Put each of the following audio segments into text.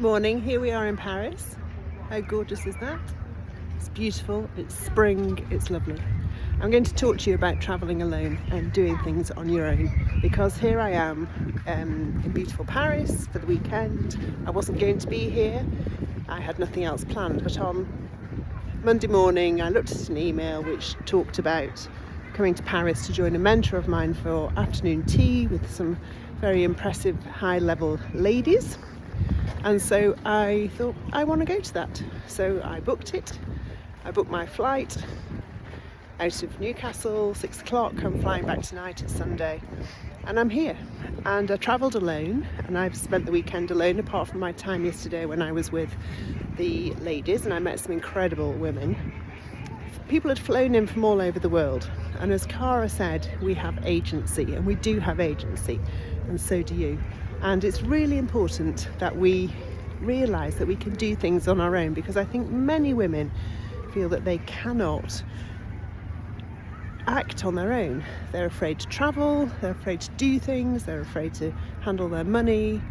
Morning, here we are in Paris. How gorgeous is that? It's beautiful, it's spring, it's lovely. I'm going to talk to you about travelling alone and doing things on your own, because here I am in beautiful Paris for the weekend. I wasn't going to be here, I had nothing else planned, but on Monday morning I looked at an email which talked about coming to Paris to join a mentor of mine for afternoon tea with some very impressive high-level ladies. And so I thought, I want to go to that. So I booked it. I booked my flight out of Newcastle, 6 o'clock. I'm flying back tonight, it's Sunday. And I'm here. And I travelled alone, and I've spent the weekend alone, apart from my time yesterday when I was with the ladies, and I met some incredible women. People had flown in from all over the world. And as Cara said, we have agency, and we do have agency, and so do you. And it's really important that we realise that we can do things on our own, because I think many women feel that they cannot act on their own. They're afraid to travel, they're afraid to do things, they're afraid to handle their money,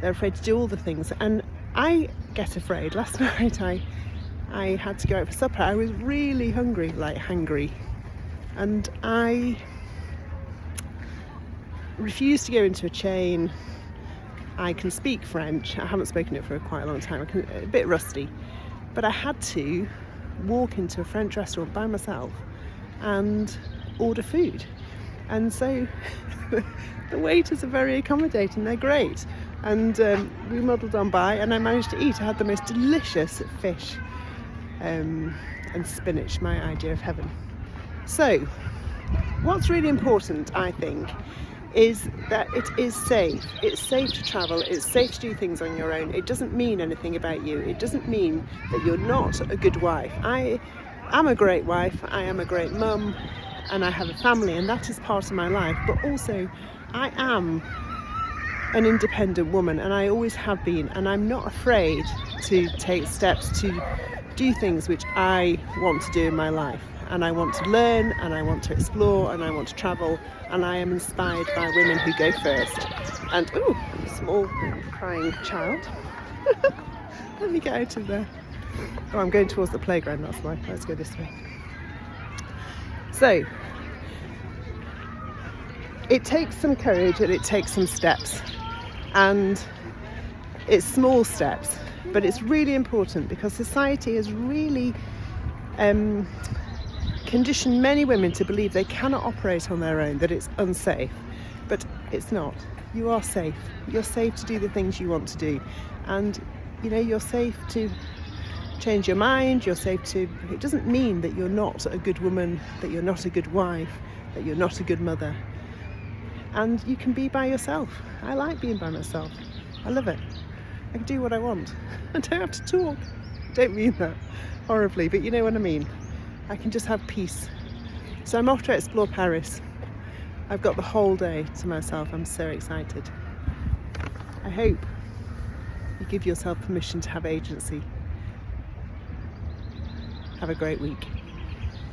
they're afraid to do all the things. And I get afraid. Last night I had to go out for supper. I was really hungry, like hangry. And I refused to go into a chain. I can speak French. I haven't spoken it for quite a long time. A bit rusty. But I had to walk into a French restaurant by myself and order food. And so the waiters are very accommodating. They're great. And we muddled on by, and I managed to eat. I had the most delicious fish and spinach, my idea of heaven. So what's really important, I think, is that it is safe. It's safe to travel, it's safe to do things on your own. It doesn't mean anything about you. It doesn't mean that you're not a good wife. I am a great wife, I am a great mum, and I have a family, and that is part of my life. But also, I am an independent woman, and I always have been, and I'm not afraid to take steps to do things which I want to do in my life. And I want to learn, and I want to explore, and I want to travel, and I am inspired by women who go first. And ooh, small crying child. Let me get out of there. Oh, I'm going towards the playground, that's why. Let's go this way. So it takes some courage, and it takes some steps, and it's small steps, but it's really important, because society has really condition many women to believe they cannot operate on their own, that it's unsafe. But it's not. You are safe. You're safe to do the things you want to do. And you know, you're safe to change your mind, you're safe to, it doesn't mean that you're not a good woman, that you're not a good wife, that you're not a good mother. And you can be by yourself. I like being by myself. I love it. I can do what I want. I don't have to talk. I don't mean that horribly, but you know what I mean. I can just have peace. So I'm off to explore Paris. I've got the whole day to myself. I'm so excited. I hope you give yourself permission to have agency. Have a great week.